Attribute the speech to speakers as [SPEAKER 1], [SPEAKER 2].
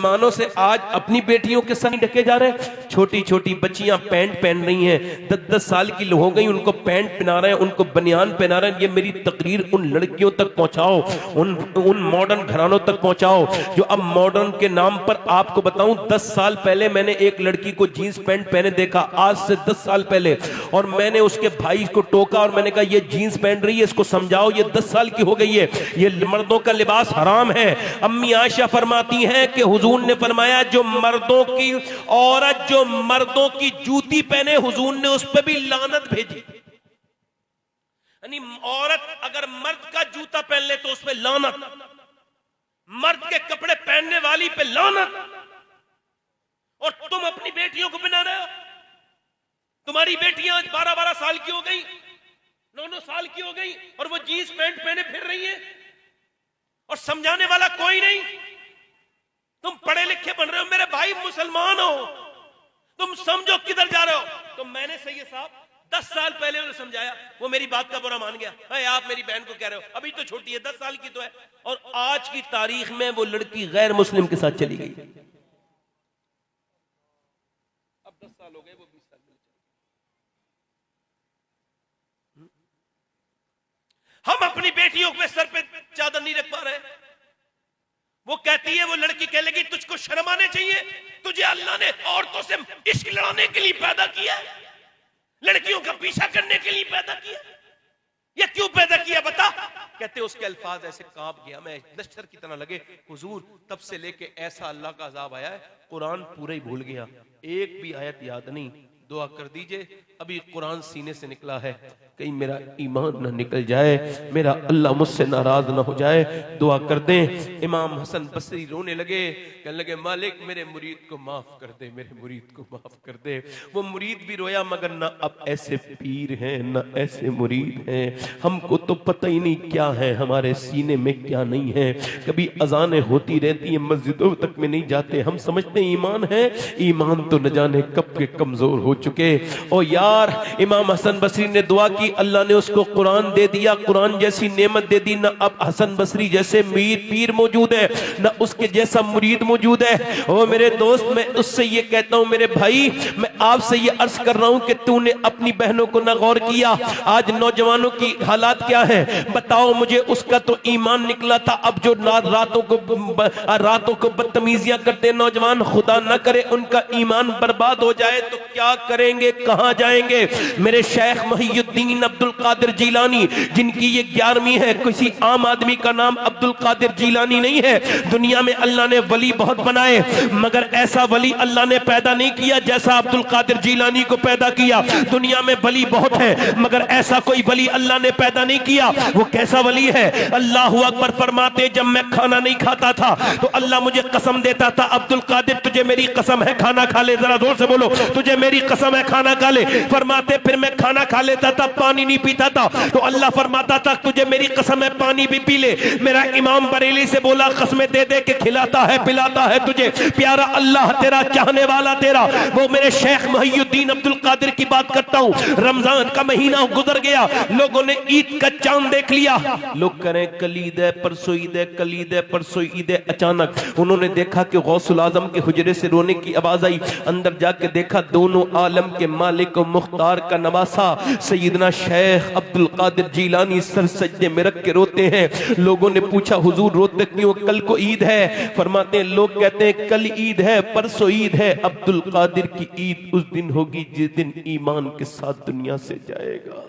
[SPEAKER 1] मुसलमानों से आज अपनी बेटियों के संग ढके जा रहे हैं। छोटी छोटी बच्चियां पैंट पहन रही हैं, 10-10 साल की हो गई, उनको पैंट पहना रहे हैं, उनको बनियान पहना रहे हैं। ये मेरी तकरीर उन लड़कियों तक पहुंचाओ, उन मॉडर्न घरानों तक पहुंचाओ जो अब मॉडर्न के नाम पर, आपको बताऊं 10 साल पहले मैंने एक लड़की को जीन्स पैंट पहने देखा, आज से 10 साल पहले, और मैंने उसके भाई को टोका और मैंने कहा ये जीन्स पहन रही है, इसको समझाओ, ये 10 साल की हो गई है, ये मर्दों का लिबास हराम है। अम्मी आयशा फरमाती हैं कि हुजूर ने फरमाया जो मर्दों की औरत जो मर्दों की जूती पहने, हुजूर ने उस पर भी लानत भेजी। यानी औरत अगर मर्द का जूता पहन ले तो उस पर लानत, मर्द के कपड़े पहनने वाली पे लानत। और तुम अपनी बेटियों को बना रहे हो। तुम्हारी बेटियां आज 12-12 साल की हो गई, 9-9 साल की हो गई, और वो जीन्स पैंट पहने फिर रही है और समझाने वाला कोई नहीं। तुम पढ़े लिखे बन रहे हो, मेरे भाई मुसलमान हो, तुम समझो किधर जा रहे हो। तो मैंने सैयद साहब 10 साल पहले उन्हें समझाया, वो मेरी बात का बुरा मान गया। है आप मेरी बहन को कह रहे हो, अभी तो छोटी है, 10 साल की तो है, और आज की तारीख में वो लड़की गैर मुस्लिम के साथ चली गई। अब 10 साल हो गए, वो 20 साल में। हम अपनी बेटियों के सर पे चादर नहीं रख पा रहे। वो कहती है, वो लड़की कह लगी तुझको शर्म आने चाहिए, तुझे अल्लाह ने औरतों से इश्क लड़ाने के लिए पैदा किया है, लड़कियों का पीछा करने के लिए पैदा किया। ये क्यों पैदा किया बता? कहते उसके अल्फाज ऐसे कांप गया, मैं नश्तर की तरह लगे हुजूर, तब से लेके ऐसा अल्लाह का अजाब आया है, कुरान पूरा ही भूल गया, एक भी आयत याद नहीं। दुआ कर दीजिए, अभी कुरान सीने से निकला है, कहीं मेरा ईमान न निकल जाए, मेरा अल्लाह मुझसे नाराज न हो जाए। दुआ कर दें। इमाम हसन बसरी रोने लगे, कहने लगे मालिक मेरे मुरीद को माफ कर दे, मेरे मुरीद को माफ कर दे। वो मुरीद भी रोया, मगर ना अब ऐसे पीर हैं ना ऐसे मुरीद हैं, हमको तो पता ही नहीं क्या है हमारे सीने में क्या नहीं है। कभी अजानें होती रहती है, मस्जिदों तक में नहीं जाते, हम समझते हैं ईमान है, ईमान तो न जाने कब के कमजोर हो चुके। ओ यार, इमाम हसन बसरी ने दुआ की, अल्लाह ने उसको कुरान दे दिया, कुरान जैसी नेमत दे दी। ना अब हसन बसरी जैसे पीर मौजूद है, ना उसके जैसा मुरीद मौजूद है। ओ मेरे दोस्त, मैं उससे ये कहता हूं, मेरे भाई, मैं आपसे ये अर्ज कर रहा हूं कि तूने अपनी बहनों को ना गौर किया। आज नौजवानों की हालात क्या है बताओ मुझे। उसका तो ईमान निकला था, अब जो रातों को बदतमीजियां करते नौजवान, खुदा न करे उनका ईमान बर्बाद हो जाए तो क्या करेंगे, कहां जाएंगे। मेरे शेख मुहीउद्दीन अब्दुल कादिर जीलानी, जिनकी ये 11वीं है, किसी आम आदमी का नाम अब्दुल कादिर जीलानी नहीं है। दुनिया में अल्लाह ने वली बहुत बनाए, मगर ऐसा वली अल्लाह ने पैदा नहीं किया जैसा अब्दुल कादिर जीलानी को पैदा किया। दुनिया में वली बहुत है, मगर ऐसा कोई वली अल्लाह ने पैदा नहीं किया। वो कैसा वली है? अल्लाहु अकबर फरमाते, जब मैं खाना नहीं खाता था तो अल्लाह मुझे कसम देता था, अब्दुल कादिर तुझे मेरी कसम है खाना खा ले, जरा जोर से बोलो, तुझे मेरी कसम है खाना खा ले। फरमाते फिर मैं खाना खा लेता था, पानी नहीं पीता था, तो अल्लाह फरमाता था तुझे मेरी कसम है पानी भी पी ले। मेरा इमाम बरेली से बोला, कसमें दे दे के खिलाता है पिलाता है तुझे प्यारा अल्लाह तेरा, चाहने वाला तेरा। वो मेरे शेख मुहीउद्दीन अब्दुल कादिर की बात करता हूँ। रमजान का महीना गुजर गया, लोगों ने ईद का चांद देख लिया। लोग करें कल ईद है, परसों ईद है, कल ईद है, परसों ईद है। अचानक उन्होंने देखा कि गौसुल आजम के हुजरे से रोने की आवाज आई। अंदर जाके देखा, दोनों आलम के मालिक और मुख्तार का नवासा सैयदना शेख अब्दुल कादिर जीलानी सर सजदे में रख के रोते हैं। लोगों ने पूछा हुजूर रोते क्यों, कल को ईद है। फरमाते हैं, लोग कहते हैं कल ईद है, परसों ईद है, अब्दुल कादिर की ईद उस दिन होगी जिस दिन ईमान के साथ दुनिया से जाएगा।